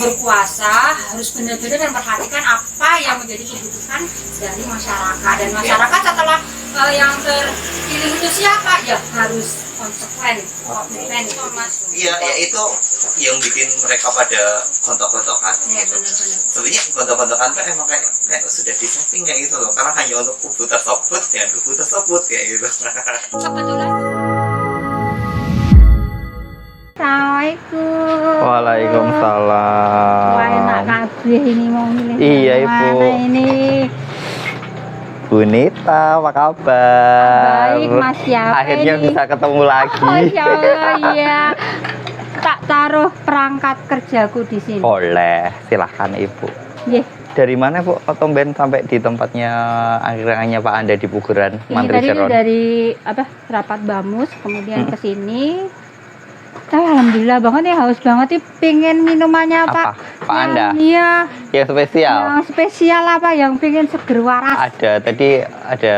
berkuasa harus benar-benar memperhatikan apa yang menjadi kebutuhan dari masyarakat, dan masyarakat setelah yang terpilih itu siapa ya harus konsekuen, komitmen. Iya, ya itu yang bikin mereka pada gontok-gontokan gitu. Sebenarnya gontok-gontokan tuh emang kayak sudah disetting kayak gitu loh, karena hanya untuk kubu tersebut dan kubu tersebut kayak gitu. Kebetulan. Assalamualaikum. Waalaikumsalam. Wah, enak kabeh ini mau milih. Iya, Ibu. Mana ini? Bu Nita, apa kabar? Baik, Mas Yafi. Akhirnya bisa ketemu lagi. Oh, insya Allah, iya. Tak taruh perangkat kerjaku di sini. Boleh, silahkan Ibu. Nggih. Dari mana Bu? Tumben sampai di tempatnya akhirnya Pak Anda di Puguran, Ini Mantri tadi Ceron. dari Rapat Bamus, kemudian ke sini. Alhamdulillah banget ya, haus banget nih, pengen minumannya Apa? Pak Anda? Iya, Yang spesial. yang spesial apa, yang pengen seger waras. Ada tadi ada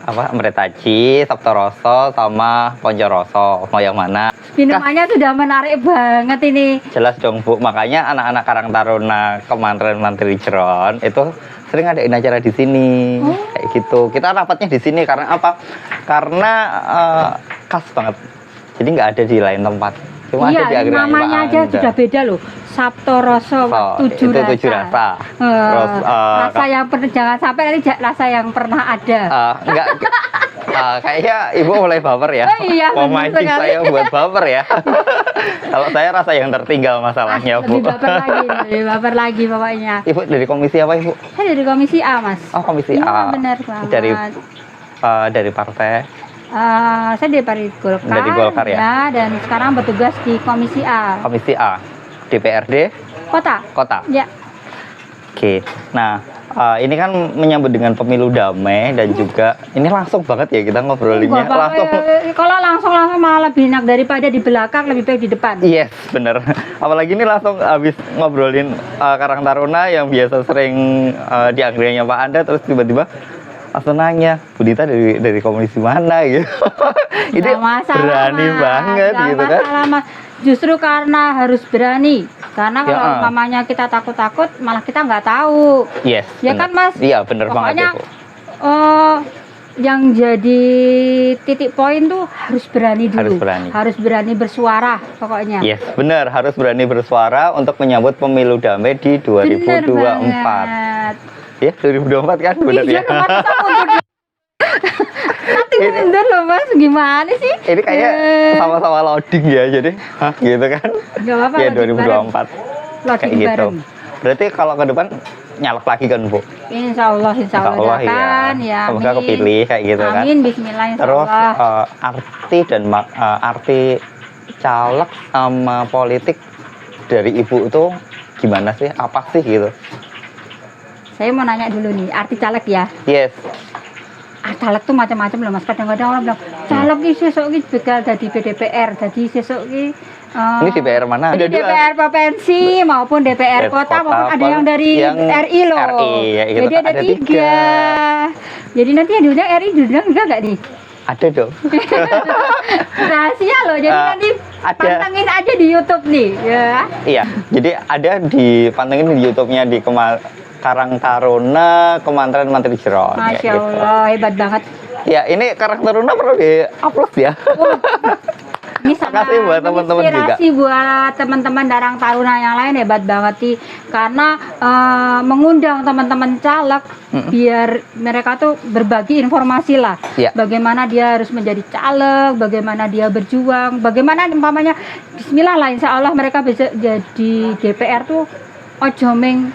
apa? Amretaji, Sabtoroso, sama Ponjoroso. Mau yang mana? Minumannya sudah menarik banget ini. Jelas dong Bu, makanya anak-anak Karang Taruna kemarin Mantri Ceron itu sering adain acara di sini. Kayak gitu. Kita rapatnya di sini karena apa? Karena khas banget. Jadi nggak ada di lain tempat. Cuma Iya, ada di Agraria namanya Pak aja Anda. sudah beda loh. Sabtoroso, itu tujuh rasa. Terus rasa yang pernah, jangan sampai nanti rasa yang pernah ada. enggak kayaknya Ibu mulai baper ya. Oh iya, Mau benar mancing sekali. saya buat baper ya. Kalau saya rasa yang tertinggal masalahnya Bu. Lebih baper lagi pokoknya. Ibu dari komisi apa Ibu? Saya dari komisi A, Mas. Oh, komisi Iya, A. benar banget. Dari partai. Saya dari Golkar. Dari Golkar ya? Dan sekarang bertugas di komisi A. Komisi A. DPRD Kota. Kota. Ya. Oke. Nah, ini kan menyambut dengan pemilu damai dan juga ini langsung banget ya kita ngobrolinnya. Langsung. Kalau langsung malah lebih enak daripada di belakang, lebih baik di depan. Yes, bener. Apalagi ini langsung habis ngobrolin Karang Taruna yang biasa sering di agrarianya Pak Anda, terus tiba-tiba langsung nanya, Bu Dita dari komisi mana gitu. Ini berani Mas. banget Nggak gitu kan. masalah, Mas. Justru karena harus berani. Karena kalau Ya. mamanya kita takut-takut, malah kita nggak tahu. Yes. Ya bener. kan, Mas? Iya, bener banget Pokoknya, ya, Bu. yang jadi titik poin tuh harus berani dulu. Harus berani. Harus berani bersuara pokoknya. Yes, benar, harus berani bersuara untuk menyambut pemilu damai di 2024. Bener banget. Ya, 2024 kan benar Iya, ya. masa mundur. Nanti mundur loh, Mas. Gimana sih? Ini kayak sama-sama loading ya, jadi gitu kan. Gak apa-apa. Ya loading 2024. Loading Kayak gitu. bareng. Berarti kalau ke depan nyalek lagi kan, Bu? Insya Allah kan. Ya, Semoga amin. kepilih kayak gitu kan. Amin, bismillah, insya Terus Allah. arti dan arti caleg sama politik dari Ibu itu gimana sih? Apa sih gitu? Saya mau nanya dulu nih, arti caleg ya. Yes. Caleg tuh macam-macam loh, Mas. Kadang-kadang orang bilang, caleg ini sesuk ini bakal jadi PDPR, jadi sesuk ini Ini DPR mana? Jadi DPR provinsi maupun DPR kota maupun ada yang dari RI loh. RI, ya, gitu. Jadi ada tiga. Jadi nanti yang diundang RI diundang juga nggak nih? Ada dong. Rahasia loh. Jadi nanti ada. pantengin aja di YouTube nih. Ya. Iya. Jadi ada dipantengin di YouTube-nya di Karang Taruna Kementerian Mantri Ceron. Masya gitu. Allah, hebat banget. Ya, ini Karang Taruna perlu di-upload ya. Ini sangat Makasih buat teman-teman juga. inspirasi buat teman-teman Karang Taruna yang lain, hebat banget sih. Karena mengundang teman-teman caleg biar mereka tuh berbagi informasi lah. Ya. Bagaimana dia harus menjadi caleg, bagaimana dia berjuang, bagaimana umpamanya bismillah lah insya Allah mereka bisa jadi DPR tuh ojomeng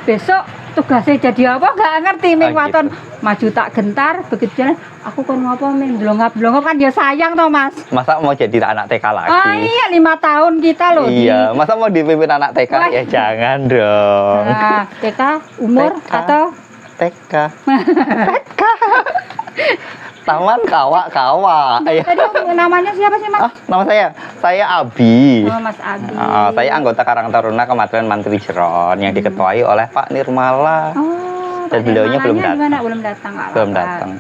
besok tugasnya jadi apa nggak ngerti ming waton maju tak gentar begitu jalan aku kan ngapa ming blongap kan dia sayang toh Mas. Masa mau jadi anak TK lagi? Iya 5 tahun kita loh. Iya, masa mau dipimpin anak TK? Wah. Ya jangan dong. Nah, TK umur TK. atau TK. TK. Taman Kawa-Kawa. tadi namanya siapa sih Mas? Nama saya Abi. Oh Mas Abi. Saya anggota Karang Taruna Kementerian Mantri Ceron yang diketuai oleh Pak Nirmala. Oh, Dan Pak beliaunya belum Nirmalanya datang. gimana? Belum datang. nggak Belum apa-apa. datang.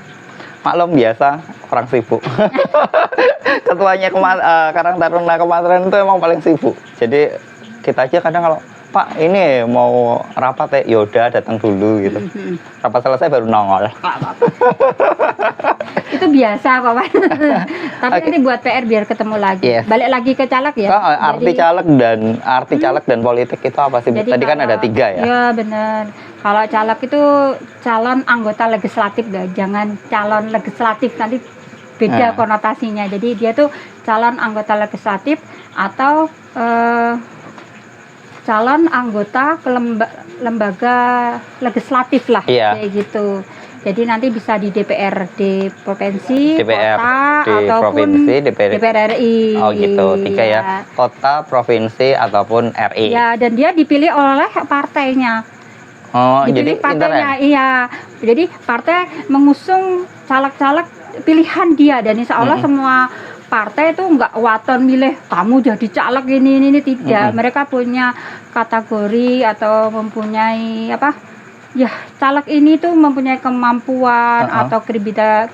Maklum biasa orang sibuk. Ketuanya Karang Taruna Kementerian itu emang paling sibuk. Jadi kita aja kadang kalau Pak ini mau rapat ya, yaudah datang dulu gitu. Rapat selesai baru nongol. Nggak apa-apa. Itu biasa kok Mas. Tapi Oke. nanti buat PR biar ketemu lagi. Yes. Balik lagi ke caleg ya. Kak, arti caleg dan politik itu apa sih? Bu? Jadi Tadi kan kalau- ada 3 ya. Iya benar. Kalau caleg itu calon anggota legislatif deh, jangan calon legislatif, nanti beda Nah. konotasinya. Jadi dia tuh calon anggota legislatif atau calon anggota lembaga legislatif lah, Iya. kayak gitu. Jadi nanti bisa di DPRD provinsi, DPR kota, di ataupun provinsi, DPR. RI. Oh gitu, 3 ya. Iya. Kota, provinsi ataupun RI. Ya, dan dia dipilih oleh partainya. Oh, jadi Dipilih partainya, intern. iya. Jadi partai mengusung caleg-caleg pilihan dia, dan insya Allah semua partai itu nggak waton milih kamu jadi caleg ini tidak. Mereka punya kategori atau mempunyai apa? Ya, caleg ini tuh mempunyai kemampuan atau kredibilitas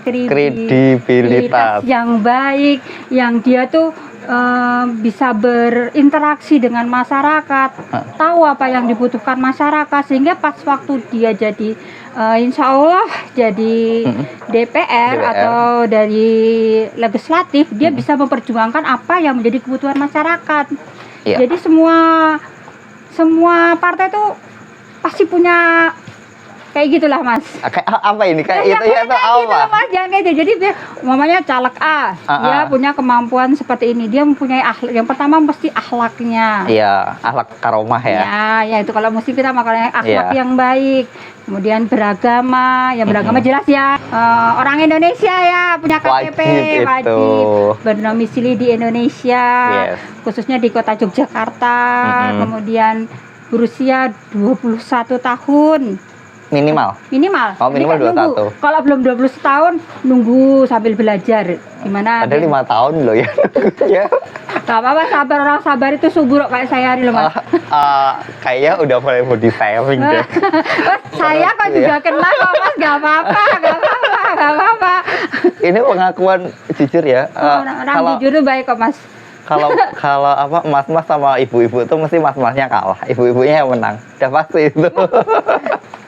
yang baik, yang dia tuh bisa berinteraksi dengan masyarakat, tahu apa yang dibutuhkan masyarakat, sehingga pas waktu dia jadi insya Allah jadi DPR atau dari legislatif, dia bisa memperjuangkan apa yang menjadi kebutuhan masyarakat. Iya. Jadi semua partai itu pasti punya kayak gitulah Mas. Kayak apa ini? Kayak Ya, itu ya itu kayak gitu apa? loh, Mas, jangan kayak gitu. Jadi dia umpamanya caleg A, dia punya kemampuan seperti ini. Dia mempunyai akhlak. Yang pertama mesti akhlaknya. Iya, akhlak karomah ya. Ya itu kalau muslim kita makanya akhlak Iya. yang baik. Kemudian beragama, yang beragama jelas ya. Orang Indonesia ya, punya KTP Wajib itu. berdomisili di Indonesia, Yes. khususnya di kota Yogyakarta. Kemudian berusia 21 tahun. Minimal. Minimal. Oh, minimal Jadi kan 21. nunggu. Kalau belum 21 tahun nunggu sambil belajar. Gimana? Ada 5 tahun loh ya. Ya. Gak apa-apa, sabar, orang sabar itu subur kayak saya ini loh Mas. Kayaknya udah mulai body shaming deh. Mas, saya kok juga kenal kok Mas, gak apa-apa, gak apa-apa, gak apa-apa. Ini pengakuan jujur ya. Orang Kalau jujur tuh baik kok Mas. kalau apa mas-mas sama ibu-ibu itu mesti mas-masnya kalah, ibu-ibunya yang menang. Udah pasti itu.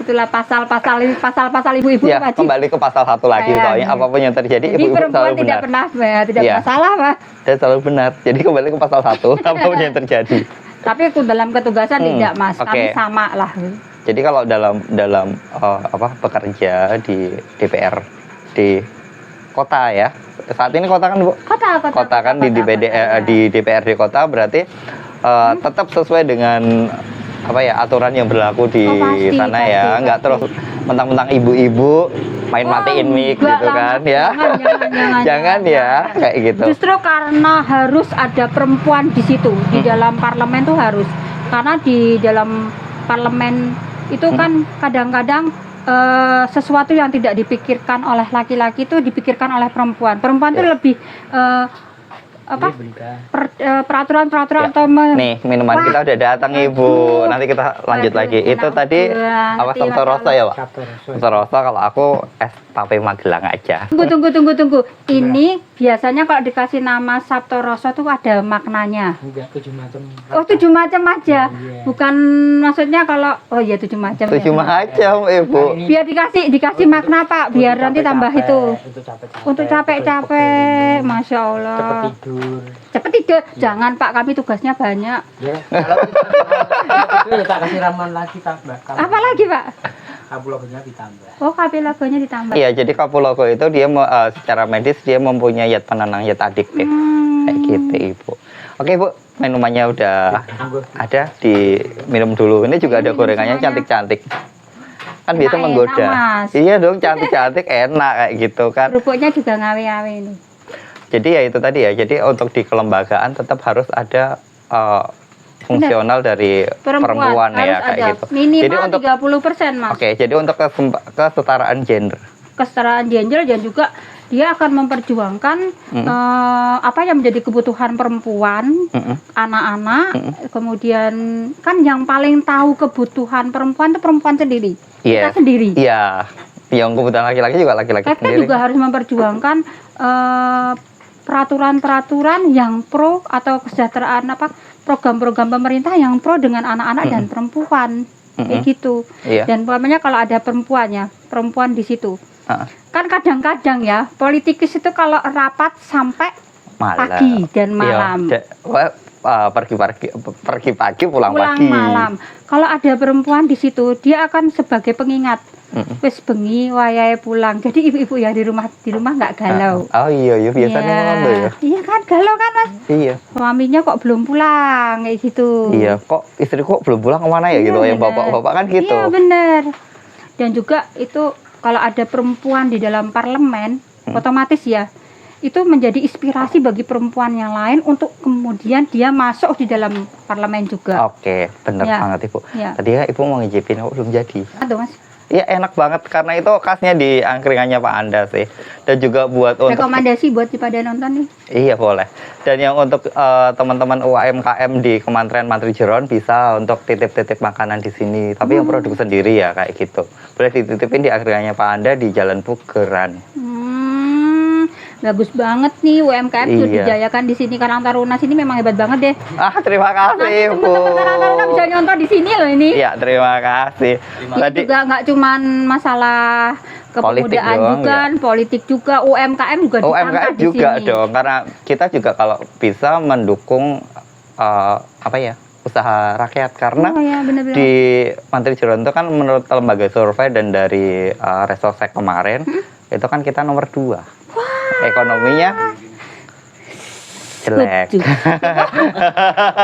Itulah pasal-pasal ibu-ibu Ya, wajib. kembali ke pasal 1 lagi Kayaknya. soalnya apapun yang terjadi Jadi ibu-ibu perempuan selalu tidak benar. pernah tidak Iya. masalah Mas. Dan selalu benar. Jadi kembali ke pasal 1 apapun yang terjadi. Tapi aku dalam ketugasan tidak Mas, kami oke. sama lah. Jadi kalau dalam bekerja di DPR di kota ya. Saat ini kota kan Bu? Kota kan di DPRD kota berarti tetap sesuai dengan apa ya aturan yang berlaku di Pasti, sana ya, nggak pasti. terus mentang-mentang ibu-ibu main matiin mic enggak gitu lah, kan Mas. ya. Jangan, ya kayak gitu. Justru karena harus ada perempuan di situ, di dalam parlemen tuh harus. Karena di dalam parlemen itu kan kadang-kadang sesuatu yang tidak dipikirkan oleh laki-laki itu dipikirkan oleh perempuan. Perempuan itu lebih peraturan-peraturan Ya. atau Nih minuman kita udah datang Ibu. Nanti kita lanjut Aduh, lagi. Itu enak tadi banget, apa iya, Sabto Rosso ya Pak? Chapter. Sabto Rosso, kalau aku es tape Magelang aja. Tunggu. Ini biasanya kalau dikasih nama Sabto Rosso tuh ada maknanya. Enggak 7 macam. Oh 7 macam aja, Iya. bukan maksudnya kalau 7 macam. 7 ya. macam Ibu. Biar dikasih makna Pak, biar nanti tambah itu. Untuk capek-capek, masya Cepet Allah. tidur. Cepet tidur, jangan Pak, kami tugasnya banyak. Ya, kalau itu ya tak kasih ramuan lagi tambah. Apa lagi Pak? Kabulogenya ditambah. Oh KB logonya ditambah. Iya, jadi Kapulaga itu dia secara medis dia mempunyai zat penenang, zat adiktif. Kayak gitu Ibu. Oke Ibu, minumannya udah Tunggu. ada, diminum dulu. Ini juga ada gorengannya cantik-cantik. Kan biasa Enak, menggoda. Mas. Iya dong, cantik-cantik, enak kayak gitu kan. Kerupuknya juga ngawe-ngawe ini. Jadi ya itu tadi ya. Jadi untuk di kelembagaan tetap harus ada fungsional dari perempuan harus ya kayak ada. gitu. Minimal Jadi untuk 30% Mas. Oke, jadi untuk kesetaraan gender. Kesetaraan gender dan juga dia akan memperjuangkan apa yang menjadi kebutuhan perempuan, anak-anak, kemudian kan yang paling tahu kebutuhan perempuan itu perempuan sendiri, Yes. kita sendiri. Iya. Yang kebutuhan laki-laki juga laki-laki Kita sendiri. juga harus memperjuangkan peraturan-peraturan yang pro atau kesejahteraan program-program pemerintah yang pro dengan anak-anak dan perempuan kayak gitu. Iya. Dan umpamanya kalau ada perempuan di situ, Heeh. kan kadang-kadang ya politikus itu kalau rapat sampai Malam. pagi dan Iya, malam. pergi pagi pulang Pulang pagi. malam. Kalau ada perempuan di situ, dia akan sebagai pengingat. Wis bengi wayahe pulang. Jadi ibu-ibu ya di rumah nggak galau. Oh iya, biasanya Iya. ngono ya. Iya kan, galau kan Mas? Iya. Suaminya kok belum pulang kayak gitu. Iya, kok istriku belum pulang kemana ya Iya, gitu. Yang bener. bapak-bapak kan gitu. Iya benar. Dan juga itu kalau ada perempuan di dalam parlemen, otomatis ya itu menjadi inspirasi bagi perempuan yang lain untuk kemudian dia masuk di dalam parlemen juga. Oke, bener Ya. banget Ibu. Ya. Tadi ya Ibu mau ngicipin kok belum jadi. Aduh Mas, Iya enak banget karena itu khasnya di angkringannya Pak Anda sih. Dan juga buat untuk rekomendasi buat pada nonton nih. Iya boleh. Dan yang untuk teman-teman UMKM di Kementerian Mantri Jeron bisa untuk titip-titip makanan di sini. Tapi yang produk sendiri ya kayak gitu. Boleh dititipin di angkringannya PakAnda di Jalan Pugeran. Bagus banget nih UMKM Iya. dijayakan di sini. Karang Taruna sini memang hebat banget deh. Terima kasih Nanti Bu. teman-teman Karang Taruna bisa nyontoh di sini loh ini. Iya terima kasih. Ini Tadi juga nggak cuman masalah Politik kepemudaan doang, juga, politik juga, UMKM juga UMKM diangkat di juga sini. dong, karena kita juga kalau bisa mendukung apa ya usaha rakyat karena Oh ya, benar-benar. di Mantri Jeron itu kan menurut lembaga survei dan dari Resosek kemarin itu kan kita nomor 2 ekonominya jelek. Setuju.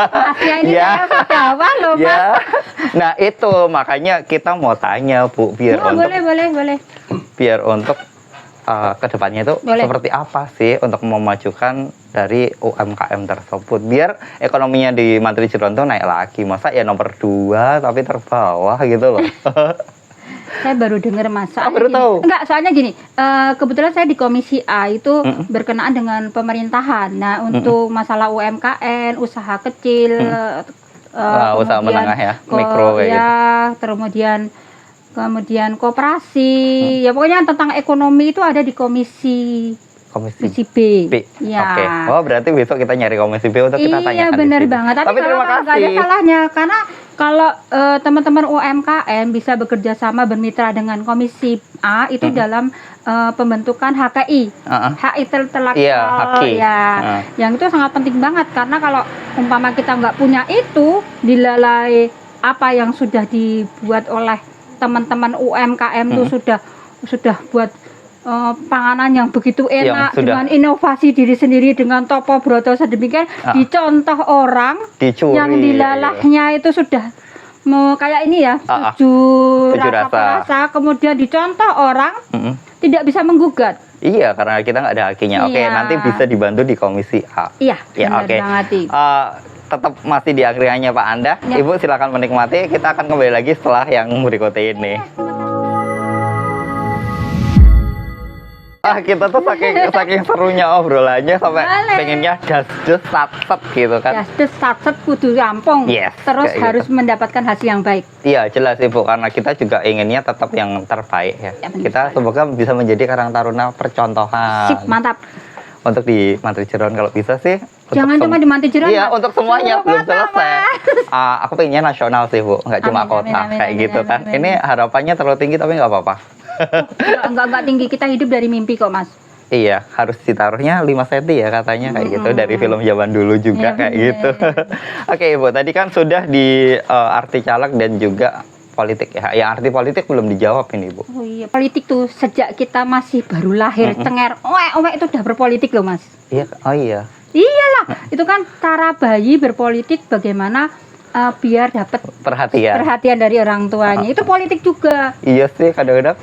Rahasia ini Ya. saya bawah loh Mas. Ya, nah itu makanya kita mau tanya Bu biar Oh, untuk boleh. biar untuk kedepannya itu Boleh. seperti apa sih untuk memajukan dari UMKM tersebut biar ekonominya di Mantri Jeron tuh naik lagi. Masa ya nomor 2 tapi terbawah gitu loh. Saya baru dengar Mas. Soalnya baru gini, tahu? Enggak, soalnya gini, kebetulan saya di Komisi A itu berkenaan dengan pemerintahan. Nah, untuk masalah UMKM, usaha kecil, Usaha menengah ya, mikro kayak ya, kemudian koperasi, ya pokoknya tentang ekonomi itu ada di Komisi Komisi B. B. Ya. Oke. Oh, berarti besok kita nyari Komisi B untuk kita tanyakan. Iya di benar sini. banget. Tapi terima nggak ada kasih. salahnya karena kalau teman-teman UMKM bisa bekerja sama bermitra dengan Komisi A itu dalam pembentukan HKI, hak intelektual, Iya, HKI. ya, yang itu sangat penting banget karena kalau umpama kita nggak punya itu dilalai apa yang sudah dibuat oleh teman-teman UMKM itu sudah buat panganan yang begitu enak Yang sudah- dengan inovasi diri sendiri dengan topo broto sedemikian dicontoh orang Dicuri. yang dilalahnya itu sudah kayak ini ya Tujuh tujuh rasa kemudian dicontoh orang tidak bisa menggugat. Iya, karena kita nggak ada hakinya. Oke, Iya. nanti bisa dibantu di Komisi A. Iya Ya, benar oke. banget Ih. Tetap masih di angkringannya Pak Anda. Ya. Ibu silakan menikmati. Kita akan kembali lagi setelah yang berikut ini. Kita tuh saking serunya obrolannya sampai Boleh. pengennya das sat gitu kan. Ya, set kudu rampung. Yes, Terus kayak harus mendapatkan hasil yang baik. Iya jelas Ibu karena kita juga inginnya tetap yang terbaik ya. Ya, benar Kita semoga bisa menjadi Karang Taruna percontohan. Sip, mantap. Untuk di Mantri Jeron kalau bisa sih. untuk Jangan cuma di Mantri Jeron, Iya Mas. untuk semuanya Seluruh belum kota, selesai. Aku pengennya nasional sih Bu, nggak cuma Amin, kota amin, kayak amin, gitu amin, kan. amin. Ini harapannya terlalu tinggi tapi nggak apa-apa. Enggak tinggi, kita hidup dari mimpi kok Mas. Iya, harus ditaruhnya 5 cm ya katanya kayak gitu dari film zaman dulu juga Iya, kayak bener. gitu. Oke Ibu, tadi kan sudah di arti caleg dan juga politik ya. Yang arti politik belum dijawab ini Bu. Oh iya, politik tuh sejak kita masih baru lahir, cenger, itu udah berpolitik loh Mas. Iya, oh iya. Iyalah, itu kan cara bayi berpolitik bagaimana biar dapat perhatian dari orang tuanya. Itu politik juga. Iya sih kadang-kadang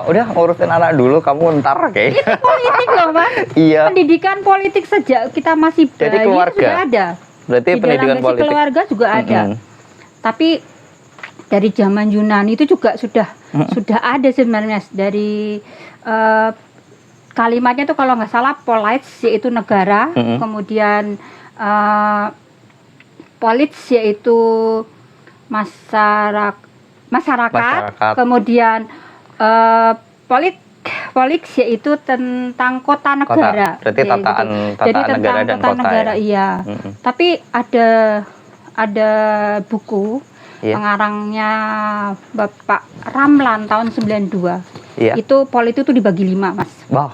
udah ngurusin anak dulu kamu ntar kayak. Itu politik loh Mas. Iya. Pendidikan politik sejak kita masih Jadi bayi keluarga. sudah ada. Berarti Di dalam pendidikan basic politik. keluarga juga ada. Tapi dari zaman Yunani itu juga sudah ada sebenarnya dari kalimatnya tuh kalau nggak salah polites yaitu negara, kemudian polis yaitu masyarakat, kemudian Polix yaitu tentang kota negara. Berarti Kayak tataan gitu. Jadi tataan negara dan tentang kota kota negara, ya. iya. Mm-mm. Tapi ada buku Iya. pengarangnya Bapak Ramlan tahun 92. Iya. Itu Pol itu tuh dibagi 5, Mas. Wah,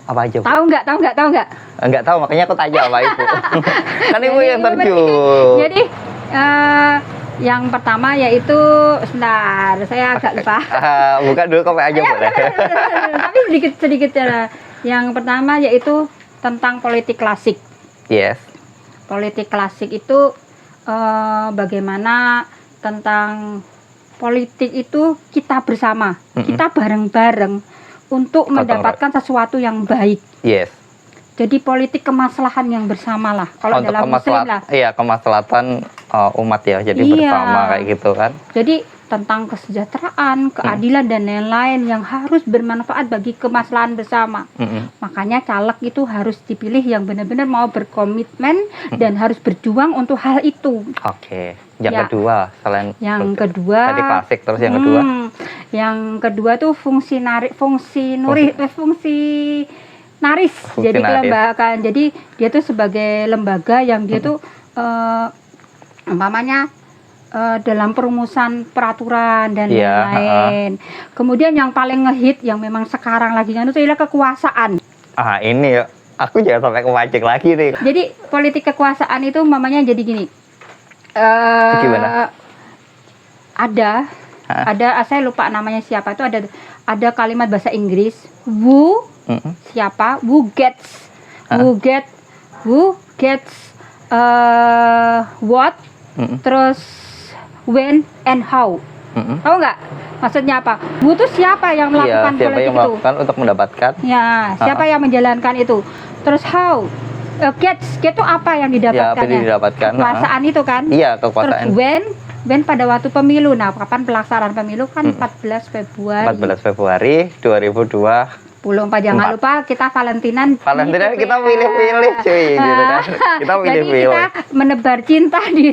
apa aja, Bu? Tahu nggak? Enggak tahu, makanya aku tanya sama Ibu. Kan Ibu Jadi, yang terjun. Jadi yang pertama yaitu, sebentar, saya agak lupa. Buka dulu kopi aja boleh. Tapi sedikit ya. Yang pertama yaitu tentang politik klasik. Yes. Politik klasik itu bagaimana tentang politik itu kita bersama, kita bareng-bareng untuk mendapatkan sesuatu yang baik. Yes. Jadi politik kemaslahan yang bersama lah. Kalau Untuk dalam Muslim lah. Iya, kemaslahatan umat ya. Jadi Iya. bersama kayak gitu kan. Jadi tentang kesejahteraan, keadilan dan lain-lain yang harus bermanfaat bagi kemaslahan bersama. Mm-mm. Makanya caleg itu harus dipilih yang benar-benar mau berkomitmen dan harus berjuang untuk hal itu. Oke. Yang Ya. kedua, selain Yang kedua, tadi klasik, terus yang kedua yang kedua tuh fungsi naris. Jadi naris. kelembagaan. Jadi dia tuh sebagai lembaga yang dia tuh umpamanya dalam perumusan peraturan dan Iya, lain-lain. Kemudian yang paling ngehit yang memang sekarang lagi itu adalah kekuasaan. ini ya. Aku jangan sampai kepancing lagi nih. Jadi politik kekuasaan itu umpamanya jadi gini. Gimana? Ada saya lupa namanya siapa, itu ada kalimat bahasa Inggris, who Mm-mm. siapa, who gets what, Mm-mm. terus when and how. Mm-mm. Tahu nggak maksudnya apa? Who itu siapa yang Iya, melakukan siapa politik yang itu? melakukan untuk mendapatkan? Ya, siapa yang menjalankan itu? Terus how? Get itu apa yang Ya, apa didapatkannya? yang didapatkan? Kekuasaan itu kan? Iya, Terus kekuasaan. when pada waktu pemilu. Nah, kapan pelaksanaan pemilu kan 14 Februari. 14 Februari 2024. Jangan lupa kita Valentinan. Valentinan di kita TPS. pilih-pilih cuy gitu kan. Kita Jadi pilih-pilih. kita menebar cinta di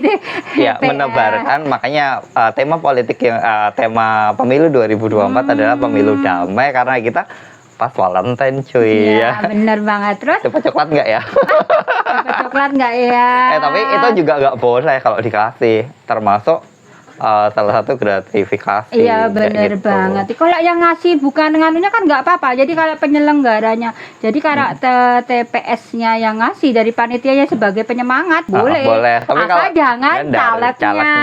Ya, TPS. menebarkan, makanya tema politik yang tema pemilu 2024 adalah pemilu damai karena kita pas Valentine cuy Iya, ya. bener banget. Terus Dapat coklat nggak ya? dapat coklat nggak ya? Tapi itu juga nggak boleh kalau dikasih, termasuk salah satu gratifikasi. Iya, kayak bener gitu. banget. Kalau yang ngasih bukan nganunya kan nggak apa-apa. Jadi kalau penyelenggaranya, jadi kalau TPS-nya yang ngasih dari panitianya sebagai penyemangat boleh. Boleh. Tapi asal kalau jangan dari calegnya.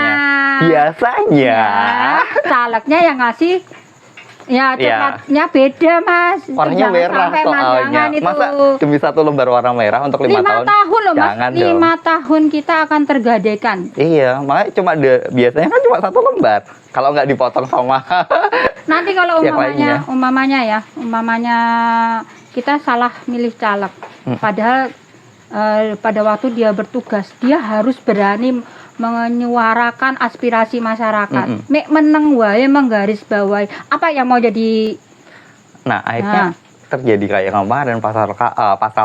Biasanya Ya, calegnya yang ngasih ya coklatnya beda, Mas. Itu warnanya jangan merah sampai, Mas. soalnya. Jangan itu. Masa demi satu lembar warna merah untuk 5 tahun? 5 tahun loh, Mas. Jangan dong. 5 tahun kita akan tergadaikan. Iya, makanya cuma biasanya kan cuma 1 lembar. Kalau nggak dipotong sama Nanti kalau yang lainnya. umpamanya kita salah milih caleg. Padahal pada waktu dia bertugas, dia harus berani menyuarakan aspirasi masyarakat. Mek meneng wae menggarisbawahi apa yang mau jadi. Nah, akhirnya terjadi kayak kemarin pasal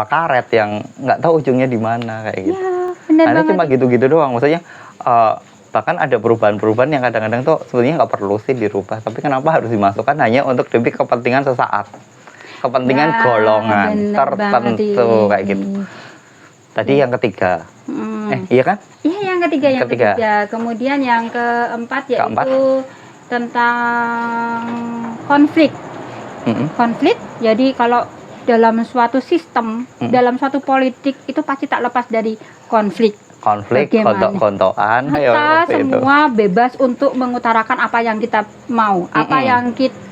karet yang nggak tahu ujungnya di mana kayak gitu. Ya, benar Nah, banget. cuma gitu-gitu doang. Maksudnya bahkan ada perubahan-perubahan yang kadang-kadang tuh sebenarnya nggak perlu sih dirubah, tapi kenapa harus dimasukkan hanya untuk demi kepentingan sesaat, kepentingan Ya, golongan bener banget tertentu ini. kayak gitu. Tadi yang ketiga, iya kan? Iya, yang ketiga. Kemudian yang keempat yaitu tentang konflik. Konflik. Jadi kalau dalam suatu sistem, dalam suatu politik itu pasti tak lepas dari konflik. Bagaimana? Kontok-kontokan. Kita semua bebas untuk mengutarakan apa yang kita mau, apa yang kita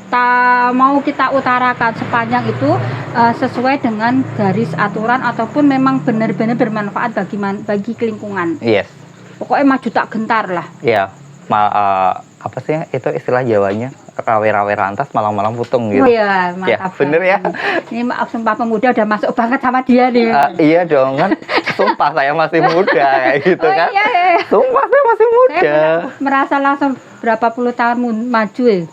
mau kita utarakan sepanjang itu sesuai dengan garis aturan ataupun memang benar-benar bermanfaat bagi lingkungan. Yes. Pokoknya maju tak gentar lah. Iya. Apa sih itu istilah Jawanya? Rawe-rawe rantas malam-malam putung gitu. Oh iya, Ya, mantap. bener ya. Ini maaf, Sumpah Pemuda udah masuk banget sama dia nih. Iya dong kan. Sumpah saya masih muda kayak gitu kan. Iya. Sumpah saya masih muda. Saya merasa langsung berapa puluh tahun maju ya.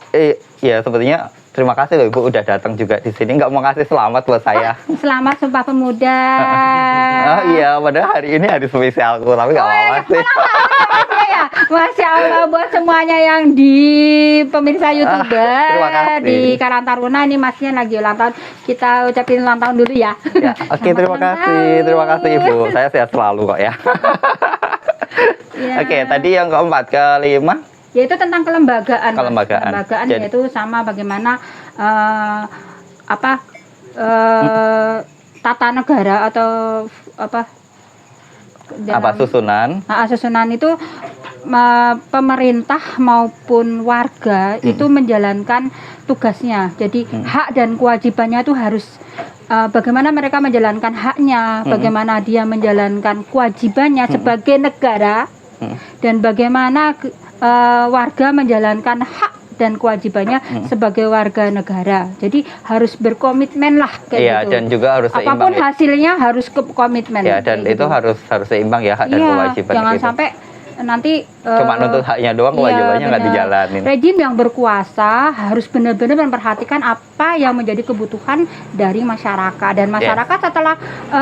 Iya, sepertinya terima kasih loh Ibu udah datang juga di sini. Nggak mau kasih selamat buat saya. Selamat Sumpah Pemuda. Iya, padahal hari ini hari spesialku, tapi nggak apa-apa sih. Masya Allah buat semuanya yang di pemirsa YouTuber terima kasih. di Karang Taruna ini masnya lagi ulang tahun. Kita ucapin ulang tahun dulu ya. Ya, oke, terima kasih. Terima kasih Ibu. Saya sehat selalu kok ya. Ya. Oke, tadi yang keempat, kelima. Yaitu tentang kelembagaan. Mas. Kelembagaan. Kelembagaan Jadi- yaitu sama bagaimana tata negara atau apa Apa susunan? susunan itu pemerintah maupun warga itu menjalankan tugasnya. Jadi hak dan kewajibannya itu harus bagaimana mereka menjalankan haknya, bagaimana dia menjalankan kewajibannya sebagai negara, dan bagaimana warga menjalankan hak dan kewajibannya sebagai warga negara. Jadi harus berkomitmen lah kayak Iya, gitu. dan juga harus seimbang. Apapun Ya. hasilnya harus komitmen. Ya, dan kayak itu gitu. harus seimbang ya, hak dan Iya, kewajiban jangan gitu. sampai nanti Cuma nuntut haknya doang, kewajibannya nggak benar. dijalanin. Rejim yang berkuasa harus benar-benar memperhatikan apa yang menjadi kebutuhan dari masyarakat, dan masyarakat setelah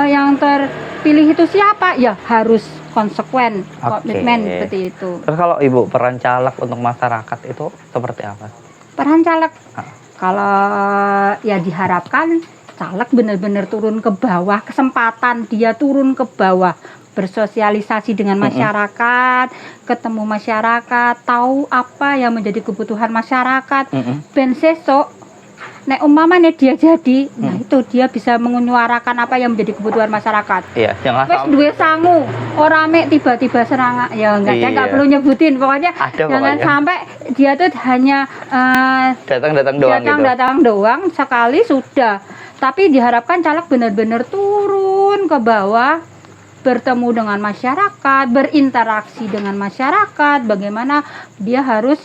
yang terpilih itu siapa ya harus konsekuen, komitmen seperti itu. Terus kalau Ibu peran caleg untuk masyarakat itu seperti apa? Peran caleg kalau ya diharapkan caleg benar-benar turun ke bawah, kesempatan dia turun ke bawah, bersosialisasi dengan masyarakat, ketemu masyarakat, tahu apa yang menjadi kebutuhan masyarakat. Ben sesok nek umpamanya dia jadi, nah itu dia bisa menyuarakan apa yang menjadi kebutuhan masyarakat. Iya, jangan Wes sampai duwe sangu, ora mek tiba-tiba serangan. Ya enggak, saya enggak Iya. perlu nyebutin. Pokoknya Ada jangan pokoknya. sampai dia tuh hanya datang-datang doang gitu. datang doang sekali sudah. Tapi diharapkan caleg benar-benar turun ke bawah, bertemu dengan masyarakat, berinteraksi dengan masyarakat, bagaimana dia harus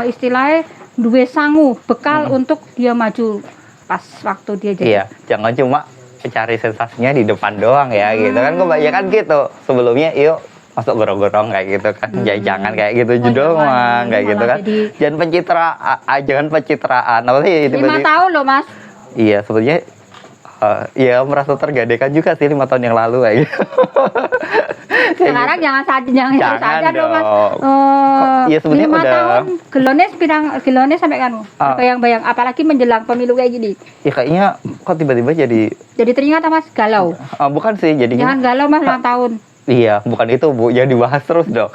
istilahnya duwe sangu, bekal untuk dia maju pas waktu dia jadi. Iya, jangan cuma cari sensasinya di depan doang ya gitu kan, kebanyakan gitu. Sebelumnya yuk masuk gorong-gorong kayak gitu kan, jangan kayak gitu doang jangan. kayak gitu Malah kan. jadi- Jangan pencitraan apa sih 5 tiba-tiba. tahun loh Mas. Iya, sebetulnya ya merasa tergadaikan juga sih 5 tahun yang lalu kayak gitu. Sekarang jangan Jangan saja dong Mas. dong. Iya, sebenarnya 5 udah- tahun gelone sampai kan bayang-bayang, apalagi menjelang pemilu kayak gini. Ya kayaknya kok tiba-tiba jadi Jadi teringat Mas galau. bukan sih jadi Jangan galau Mas ulang tahun. Iya, bukan itu Bu, jangan dibahas terus dong.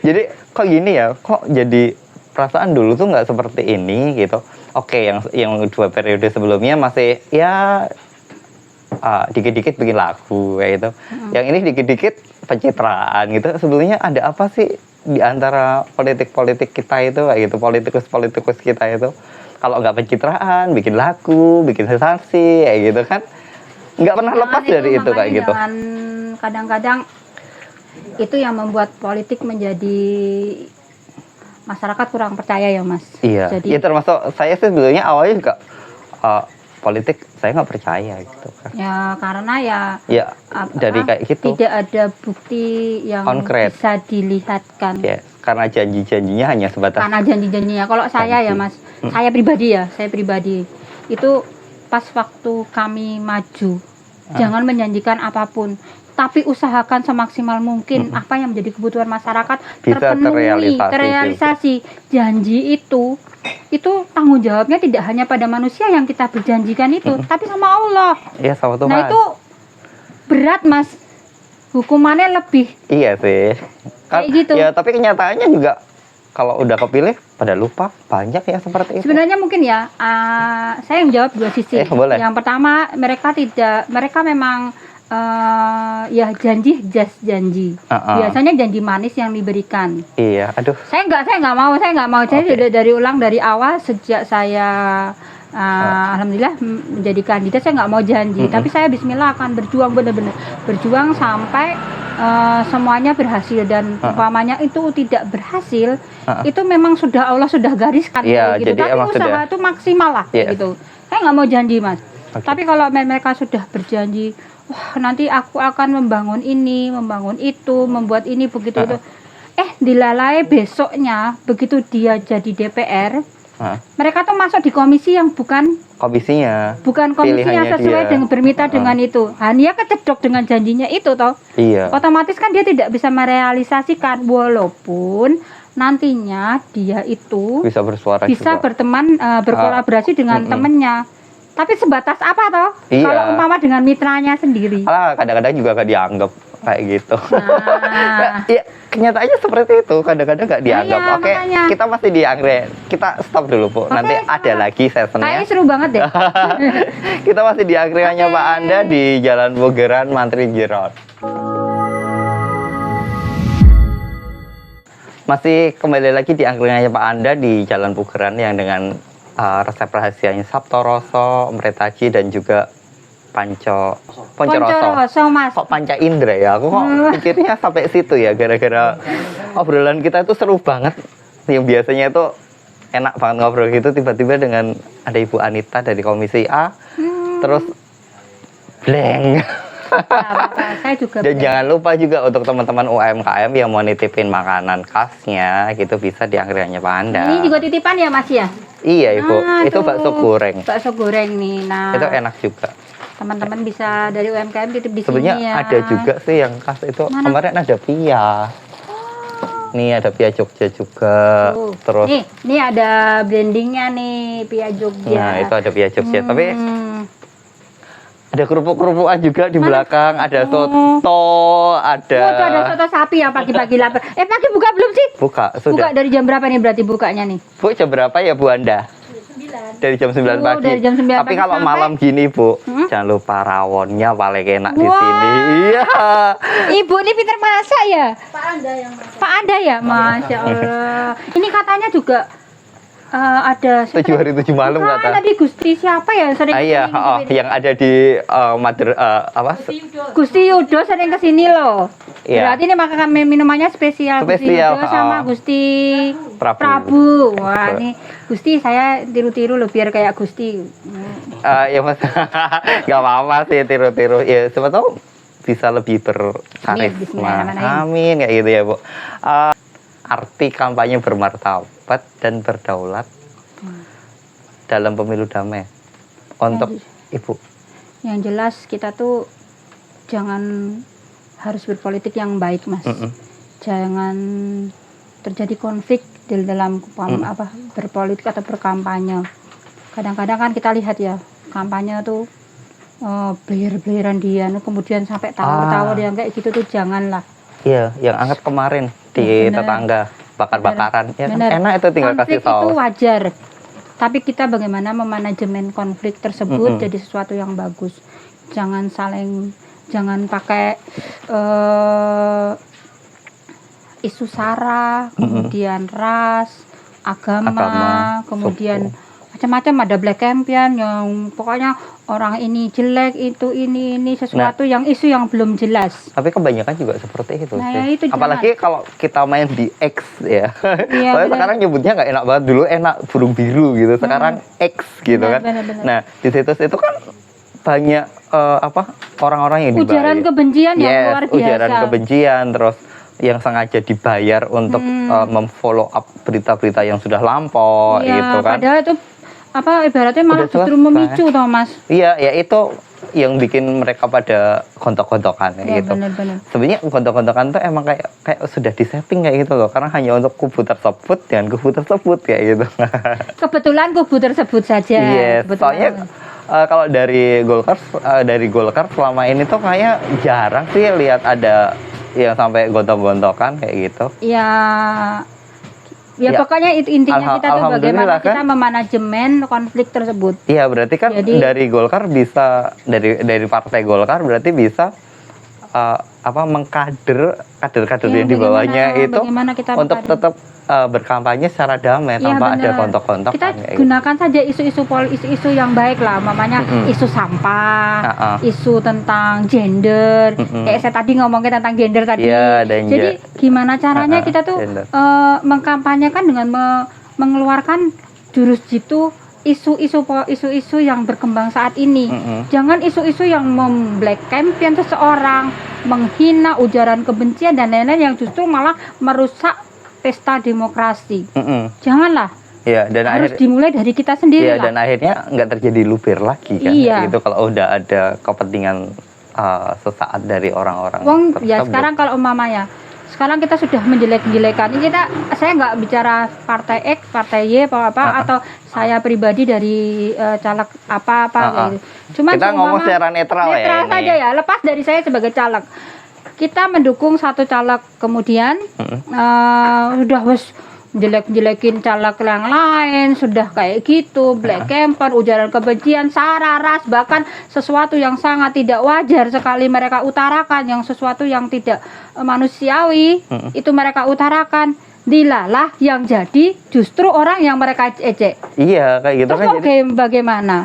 Jadi kok gini ya, kok jadi perasaan dulu tuh nggak seperti ini gitu. Oke, yang 2 periode sebelumnya masih ya dikit-dikit bikin lagu kayak gitu. Yang ini dikit-dikit pencitraan gitu. Sebelumnya ada apa sih di antara politik-politik kita itu kayak gitu, politikus-politikus kita itu? Kalau nggak pencitraan, bikin lagu, bikin sensasi kayak gitu kan. Nggak pernah lepas dari itu kayak gitu. Jangan kadang-kadang itu yang membuat politik menjadi masyarakat kurang percaya ya Mas. Iya. Jadi Ya termasuk saya sih sebetulnya awalnya juga politik saya nggak percaya gitu kan. ya karena ya Ya apa, dari kayak gitu. tidak ada bukti yang Konkret. bisa dilihatkan. Ya, karena janji-janjinya hanya sebatas Karena janji-janjinya. Kalau saya ya Janji. Mas, saya pribadi itu pas waktu kami maju, jangan menjanjikan apapun, tapi usahakan semaksimal mungkin apa yang menjadi kebutuhan masyarakat Bisa terpenuhi, terrealisasi terrealisasi. Janji itu tanggung jawabnya tidak hanya pada manusia yang kita berjanjikan itu, tapi sama Allah. ya sama Tuhan. Nah itu berat Mas, hukumannya lebih. Iya sih. Kayak gitu. Ya tapi kenyataannya juga kalau udah kepilih pada lupa banyak ya seperti itu. Sebenarnya mungkin ya, saya menjawab 2 sisi. Boleh. Yang pertama, mereka memang ya janji janji. Biasanya janji manis yang diberikan. Iya, aduh. Saya nggak mau. Jadi Oke. dari awal sejak saya alhamdulillah menjadi kandidat, saya nggak mau janji. Tapi saya Bismillah akan berjuang benar-benar berjuang sampai semuanya berhasil, dan umpamanya itu tidak berhasil, itu memang sudah Allah sudah gariskan Iya, gitu. jadi Tapi emang usaha sudah. itu maksimal lah Iya. gitu. Saya nggak mau janji Mas. Oke. Tapi kalau mereka sudah berjanji, wah nanti aku akan membangun ini, membangun itu, membuat ini begitu itu. Dilalai besoknya begitu dia jadi DPR, Hah? Mereka tuh masuk di komisi yang bukan Komisinya. komisi yang Pilihannya sesuai dia. dengan bermitra dengan itu. Dia kecedok dengan janjinya itu toh. Iya. Otomatis kan dia tidak bisa merealisasikan, walaupun nantinya dia itu Bisa bersuara bisa juga. berteman, berkolaborasi dengan temennya. Tapi sebatas apa toh? Iya. Kalau umpama dengan mitranya sendiri. Kadang-kadang juga gak dianggap kayak gitu. Nah, Iya, kenyataannya seperti itu. Kadang-kadang nggak dianggap. iya, Oke, makanya. kita masih di anggrek. Kita stop dulu, Bu. Oke, Nanti ada sama. lagi kayaknya sessionnya. seru banget deh. Kita masih di angkringannya Oke. Pak Anda di Jalan Bugeran, Mantri Jeron. Masih kembali lagi di angkringannya Pak Anda di Jalan Bugeran yang dengan resep rahasianya Sabto Roso, Mretaji dan juga Poncoroso. Poncoroso, Mas. Kok Panca Indra ya? Aku kok pikirnya sampai situ ya, gara-gara obrolan kita itu seru banget. Yang biasanya itu enak banget ngobrol gitu, tiba-tiba dengan ada Ibu Anita dari Komisi A, terus blank. Saya juga Dan jangan lupa juga untuk teman-teman UMKM yang mau nitipin makanan khasnya gitu bisa di angkringannya Pak Anda. ini juga titipan ya, Mas ya? Iya Ibu, Nah, itu tuh. bakso goreng. Bakso goreng nih. Nah, Itu enak juga. teman-teman bisa dari UMKM titip di Sebenarnya sini ya. ada juga sih yang khas itu. Mana? Kemarin ada pia. Nih ada pia Jogja juga. Tuh. Terus Nih ada brandingnya nih, Pia Jogja. nah itu ada pia Jogja. Tapi Hmm. ada kerupuk-kerupukan juga di Mana? belakang. Ada Oh. soto, ada. Oh, tuh ada soto sapi ya pagi-pagi lapar. Pagi buka belum sih? Buka Buka sudah. dari jam berapa nih berarti bukanya nih? Bu jam berapa ya Bu Anda? Dari jam 9 Oh, pagi. dari jam 9 Tapi pagi kalau sampai- malam gini Bu, Hmm? jangan lupa rawonnya paling enak di Wah. sini. Iya. Ibu ini pinter masak ya? Pak Anda ya? Masya Allah. Ini katanya juga ada siapa 7 hari 7 malam Bukan, kata. tadi Gusti siapa ya sering Iya, kesini? yang ada di apa? Gusti Yudo sering kesini loh. Iya. Berarti ini makanan minumannya spesial, Gusti Spesial, Yudo sama Gusti Prabu. Wah, ini Gusti saya tiru-tiru loh biar kayak Gusti. Ya Mas, nggak apa-apa sih tiru-tiru. Ya siapa tahu bisa lebih Amin, berkarisma. bismillahirrahmanirrahim. Amin kayak gitu ya Bu. Arti kampanye bermartabat dan berdaulat dalam pemilu damai untuk Ibu. Yang jelas kita tuh jangan harus berpolitik yang baik, Mas. Jangan terjadi konflik di dalam berpolitik atau berkampanye. Kadang-kadang kan kita lihat ya kampanye tuh beler-beleran dia, kemudian sampai tawar-tawar yang kayak gitu tuh janganlah. Iya, yang angkat kemarin di Bener. tetangga bakar-bakaran. Ya, kan? Bener. Enak itu tinggal Konflik kasih saus. itu wajar, tapi kita bagaimana memanajemen konflik tersebut jadi sesuatu yang bagus. Jangan pakai isu sara, kemudian ras, agama, kemudian macam-macam, ada black campaign yang pokoknya orang ini jelek, itu ini sesuatu yang isu yang belum jelas. Tapi kebanyakan juga seperti itu Nah, sih. ya itu Apalagi kalau kita main di X ya. Iya, Soalnya benar. sekarang nyebutnya nggak enak banget. Dulu enak burung biru gitu. Sekarang X gitu Benar, kan. benar. Nah, di situs itu kan banyak orang-orang yang dibayar. Ujaran kebencian yang Yes, luar biasa. ujaran kebencian, terus yang sengaja dibayar untuk memfollow up berita-berita yang sudah lampau Iya, gitu kan. padahal itu ibaratnya malah Udah justru selesai. memicu toh, Mas. Iya, ya itu yang bikin mereka pada gontok-gontokan Ya, gitu. benar-benar. Sebenarnya gontok-gontokan tuh emang kayak sudah disetting kayak gitu loh, karena hanya untuk kubu tersebut dan kubu tersebut kayak gitu. Kebetulan kubu tersebut saja. Yes, Kebetulan. soalnya kalau dari Golkar selama ini tuh kayak jarang sih lihat ada yang sampai gontok-gontokan kayak gitu. Ya, Ya, pokoknya itu intinya kita tuh bagaimana alhamdulillah kan. kita memanajemen konflik tersebut. Iya, berarti kan Jadi- dari Golkar bisa dari partai Golkar berarti bisa mengkader kader-kader Ya, yang di bawahnya itu bagaimana kita untuk mengkader. tetap berkampanye secara damai Iya, tanpa ada benar. kontok-kontok. Kita gunakan saja isu-isu yang baik lah, mamanya isu sampah, isu tentang gender. Kayak saya tadi ngomongin tentang gender tadi. Iya, dan Jadi gimana caranya kita tuh gender. mengkampanyekan dengan mengeluarkan jurus jitu isu-isu yang berkembang saat ini. Jangan isu-isu yang memblack campaign seseorang, menghina, ujaran kebencian dan lain-lain yang justru malah merusak pesta demokrasi. Janganlah. Iya, dan Harus dimulai dari kita sendiri iya, lah. dan akhirnya nggak terjadi luber lagi kan. Iya. Itu kalau udah ada kepentingan sesaat dari orang-orang Wong ya tersebut. sekarang kalau umpamanya sekarang kita sudah menjelek-jelekan ini saya nggak bicara partai X, partai Y apa atau saya pribadi dari caleg apa gitu. Cuman Kita ngomong seumpama secara netral ya netral ini. saja ya, lepas dari saya sebagai caleg. Kita mendukung satu caleg kemudian udah wes jelek-jelekin caleg yang lain, sudah kayak gitu, black campaign, ujaran kebencian, sara ras, bahkan sesuatu yang sangat tidak wajar sekali mereka utarakan, yang sesuatu yang tidak manusiawi, itu mereka utarakan. Dilalah yang jadi justru orang yang mereka ejek. Iya, kayak gitu Terus kan. mau bagaimana?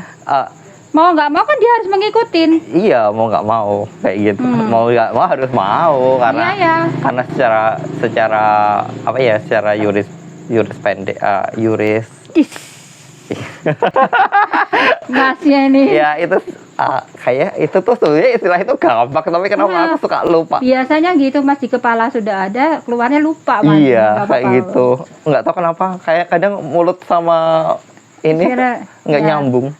Mau nggak mau kan dia harus mengikutin. Iya, mau nggak mau kayak gitu. Mau nggak mau harus mau karena Iya. karena secara apa ya, secara yuris pendek, yuris Masnya ini. ya itu kayak itu tuh sebenarnya istilah itu gampang, tapi kenapa Nah, aku suka lupa. Biasanya gitu Mas, di kepala sudah ada, keluarnya lupa Mas. Iya, Nggak kayak apa-apa. gitu. Nggak tahu kenapa, kayak kadang mulut sama ini Kira- nggak ya. nyambung.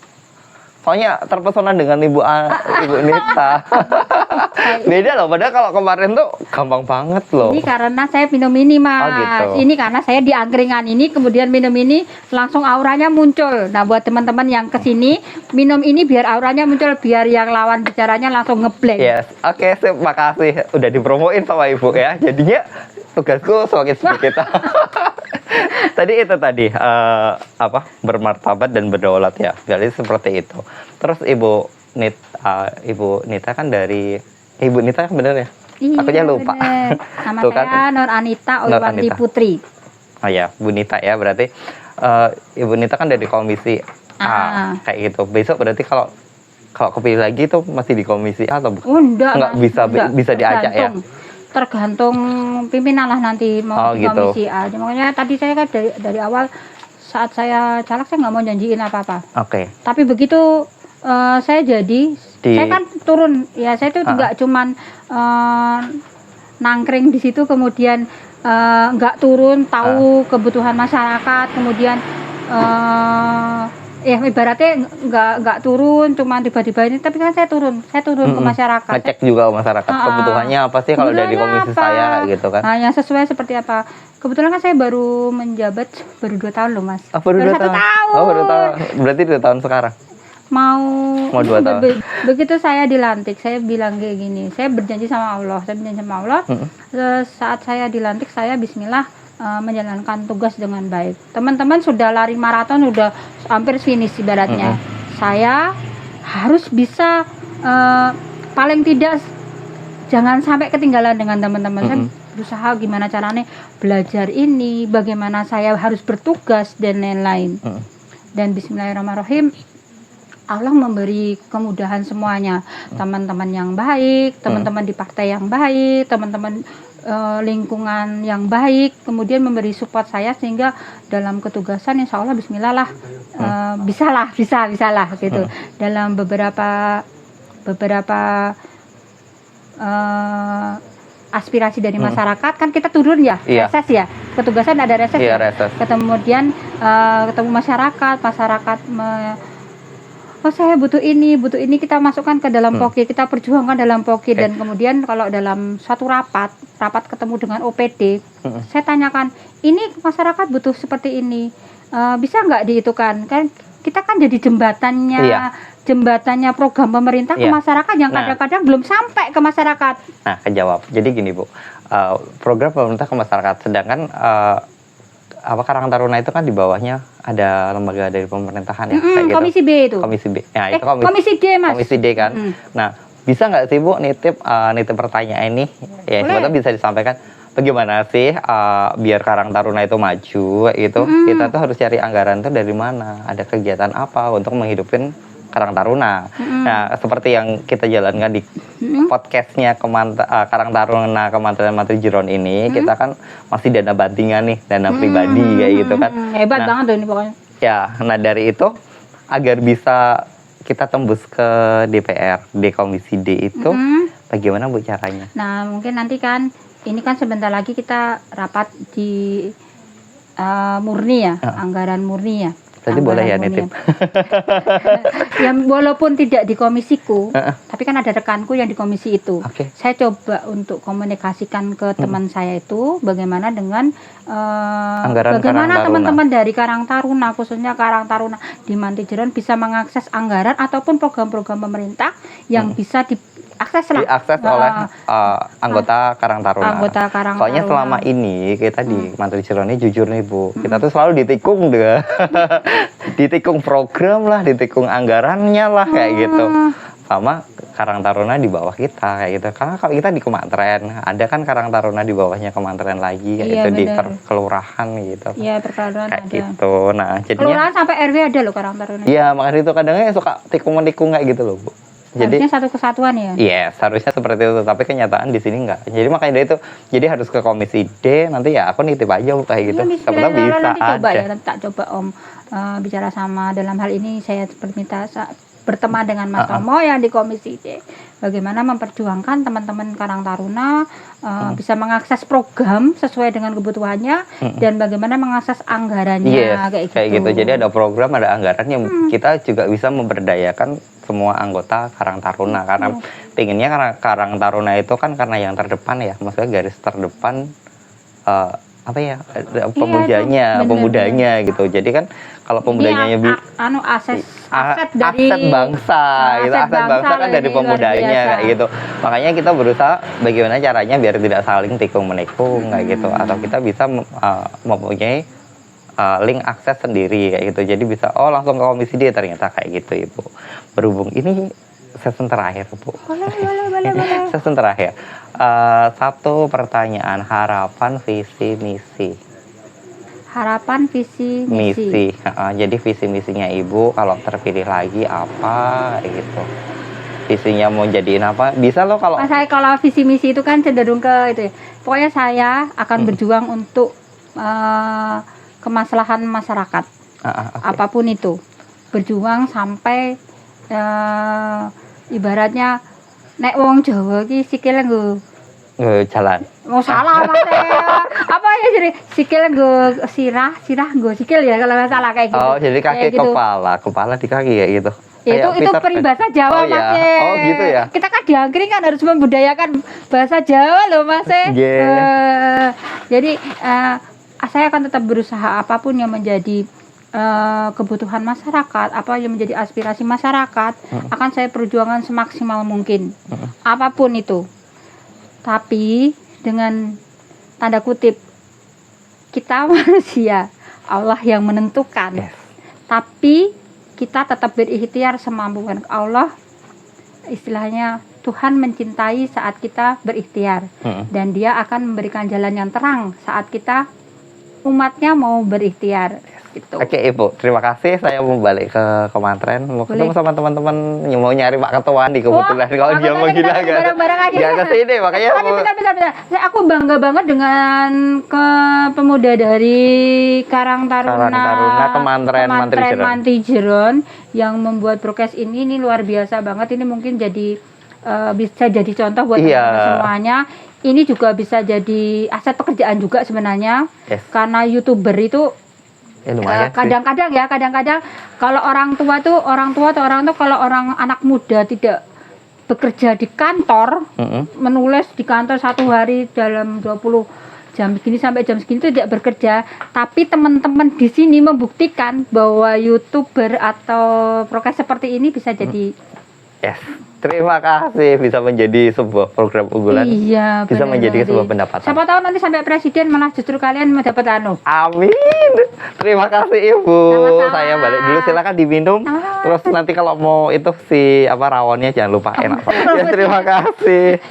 Soalnya terpesona dengan Ibu Nita. Beda loh, padahal kalau kemarin tuh gampang banget loh. Ini karena saya minum ini Mas. Oh, gitu. Ini karena saya di angkringan ini kemudian minum ini langsung auranya muncul. Nah buat teman-teman yang kesini minum ini biar auranya muncul, biar yang lawan bicaranya langsung ngeblank. Yes, oke, terima kasih. Udah dipromoin sama Ibu ya. Jadinya tugasku semakin sedikit. Tadi apa, bermartabat dan berdaulat ya. Jadi seperti itu. Terus Ibu Nita kan dari Ibu Nita bener ya? Iya, Aku aja lupa. bener. Nama Tuh kan. saya Nur Anita Nur Oliwanti Anita. Putri. Oh ya, Bu Nita ya, berarti Ibu Nita kan dari komisi A, kayak gitu. Besok berarti kalau kepilih lagi itu masih di komisi A atau bukan? Oh enggak, Enggak, Mas. bisa diajak ya? Tergantung pimpinan lah nanti mau Oh, di gitu. komisi A. Makanya tadi saya kan dari awal saat saya caleg saya nggak mau janjiin apa-apa. Oke. Tapi begitu saya jadi, saya kan turun ya, saya itu nggak cuman nangkring di situ kemudian nggak turun tahu kebutuhan masyarakat, kemudian ibaratnya nggak turun cuman tiba-tiba ini, tapi kan saya turun ke masyarakat. Ngecek juga ke masyarakat kebutuhannya apa sih kalau dari komisi Kebutuhannya saya apa? gitu kan. Nah, yang sesuai seperti apa. Kebetulan kan saya baru menjabat baru 2 tahun loh Mas. Oh, baru 2 1 tahun. Oh, baru tahun. Berarti 2 tahun sekarang. Mau 2 tahun. Begitu saya dilantik, saya bilang kayak gini, saya berjanji sama Allah, saat saya dilantik saya bismillah menjalankan tugas dengan baik. Teman-teman sudah lari maraton, udah hampir finish ibaratnya. Saya harus bisa paling tidak jangan sampai ketinggalan dengan teman-teman. Saya berusaha gimana caranya belajar ini, bagaimana saya harus bertugas dan lain-lain. Dan bismillahirrahmanirrahim, Allah memberi kemudahan semuanya. Teman-teman yang baik, teman-teman di partai yang baik, teman-teman lingkungan yang baik, kemudian memberi support saya sehingga dalam ketugasan insya Allah bismillah lah bisa lah gitu. Dalam beberapa aspirasi dari masyarakat kan kita turun ya, Iya. reses ya, ketugasan ada reses Iya, ya. reses. Kemudian ketemu masyarakat oh saya butuh ini kita masukkan ke dalam POKI, kita perjuangkan dalam POKI. Dan kemudian kalau dalam satu rapat ketemu dengan OPD, saya tanyakan, ini masyarakat butuh seperti ini, bisa nggak diitukan, kan kita kan jadi jembatannya program pemerintah ke masyarakat yang kadang-kadang belum sampai ke masyarakat. Nah, kejawab. Jadi gini Bu, program pemerintah ke masyarakat, sedangkan Karang Taruna itu kan di bawahnya ada lembaga dari pemerintahan ya, kayak gitu. Komisi B itu. Komisi B. Nah, itu Komisi D Mas. Komisi D kan. Nah, bisa nggak sih Bu nitip pertanyaan ini? Ya, sebetulnya bisa disampaikan. Bagaimana sih biar Karang Taruna itu maju itu? Kita tuh harus cari anggaran tuh dari mana? Ada kegiatan apa untuk menghidupin Karang Taruna? Nah, seperti yang kita jalankan di podcastnya Karang Taruna Kementerian Menteri Jiron ini, kita kan masih dana bantingan nih, dana pribadi kayak gitu kan. Hebat banget tuh ini pokoknya. Ya, nah dari itu agar bisa kita tembus ke DPR, di Komisi D itu, bagaimana Bu caranya? Nah, mungkin nanti kan ini kan sebentar lagi kita rapat di murni ya, anggaran murni ya. Jadi boleh ya Anggaran nitip. murni. Ya walaupun tidak di komisiku, tapi kan ada rekanku yang di komisi itu. Oke. Saya coba untuk komunikasikan ke teman saya itu bagaimana dengan Anggaran bagaimana Karang Taruna. teman-teman dari Karang Taruna, khususnya Karang Taruna di Mantijeron bisa mengakses anggaran ataupun program-program pemerintah yang bisa diakses lah. Diakses oleh anggota Karang Taruna. Anggota Karang Soalnya Taruna. selama ini kita di Mantijeron ini jujur nih Bu, kita tuh selalu ditikung deh. Ditikung program lah, ditikung anggarannya lah kayak gitu. Sama Karang Taruna di bawah kita kayak gitu. Karena kalau kita di Kementerian, ada kan Karang Taruna di bawahnya Kementerian lagi kayak Iya, gitu di benar. kelurahan gitu. Iya, perkelurahan Kayak ada. gitu. Nah, jadinya Kelurahan sampai RW ada loh Karang Taruna. iya, makanya itu kadangnya suka tikung-menikung kayak gitu loh, Bu. Jadi Harusnya satu kesatuan ya. yes, harusnya seperti itu, tapi kenyataan di sini enggak. Jadi makanya dari itu, jadi harus ke komisi D, nanti ya aku nitip aja Bu, kayak gitu. Iya, Siapa tahu bisa nanti coba ada. ya, nanti tak coba Om bicara sama dalam hal ini saya berminta berteman dengan Mas Tomo yang di komisi D. Bagaimana memperjuangkan teman-teman Karang Taruna bisa mengakses program sesuai dengan kebutuhannya dan bagaimana mengakses anggarannya Yes, kayak gitu. Jadi ada program, ada anggaran yang kita juga bisa memberdayakan semua anggota Karang Taruna karena pinginnya Karang Taruna itu kan karena yang terdepan ya, maksudnya garis terdepan apa ya pemudanya, bener, pemudanya gitu. Jadi kan kalau pemudanya ini aset dari aset bangsa gitu, aset aset bangsa kan loh, dari ini luar pemudanya biasa. kayak gitu. Makanya kita berusaha bagaimana caranya biar tidak saling tikung menikung kayak gitu, atau kita bisa mempunyai link akses sendiri kayak gitu. Jadi bisa langsung ke komisi D ternyata kayak gitu Ibu. Berhubung ini season terakhir Bu. boleh. Season terakhir. Satu pertanyaan, harapan, visi, misi. Harapan, visi, misi. Misi. Jadi visi misinya Ibu kalau terpilih lagi apa gitu. Visinya mau jadiin apa? Bisa loh kalau Mas, saya kalau visi misi itu kan cenderung ke itu ya. Pokoknya saya akan berjuang untuk kemaslahan masyarakat. oke. Apapun itu. Berjuang sampai ibaratnya nek wong Jawa ki sikile nggo Jalan. mau salah Mas. Apa ya jadi sikile nggo sirah nggo sikil ya kalau nggak salah kayak gitu. Oh, jadi kaki Kayak gitu. kepala di kaki ya gitu. Ya, Kayak itu Peter Pan. peribahasa Jawa Oh, Mas. ya. Oh, gitu ya. Kita kan di Angkring kan harus membudayakan bahasa Jawa loh Mas. Yeah. Jadi saya akan tetap berusaha apapun yang menjadi kebutuhan masyarakat, apa yang menjadi aspirasi masyarakat, akan saya perjuangkan semaksimal mungkin. Apapun itu. Tapi dengan tanda kutip kita manusia, Allah yang menentukan. Yes. Tapi kita tetap berikhtiar semampu Allah. Istilahnya Tuhan mencintai saat kita berikhtiar dan Dia akan memberikan jalan yang terang saat kita umatnya mau berikhtiar gitu. Oke Ibu, terima kasih. Saya mau balik ke Kementerian, mau ketemu Boleh. sama teman-teman yang mau nyari Pak Ketua di kebetulan. Kalau dia mau gila kita bareng-bareng aja. Gak kesini, makanya Tapi bentar. Aku bangga banget dengan pemuda dari Karang Taruna Kementerian Mantijeron yang membuat prokes ini luar biasa banget. Ini mungkin jadi bisa jadi contoh buat teman-teman semuanya. Ini juga bisa jadi aset pekerjaan juga sebenarnya. Yes. Karena YouTuber itu lumayan sih. kadang-kadang kalau orang tua tuh kalau orang anak muda tidak bekerja di kantor, menulis di kantor satu hari dalam 20 jam segini sampai jam segini itu tidak bekerja, tapi teman-teman di sini membuktikan bahwa YouTuber atau prokes seperti ini bisa jadi Yes. Terima kasih, bisa menjadi sebuah program unggulan. iya, Bisa benar menjadi banget. sebuah pendapatan. Siapa tahu nanti sampai presiden malah justru kalian mendapat Amin. Terima kasih Ibu. Sama-sama. Saya balik dulu, silakan diminum. Sama-sama. Terus nanti kalau mau itu si rawonnya jangan lupa enak. Ya, terima kasih.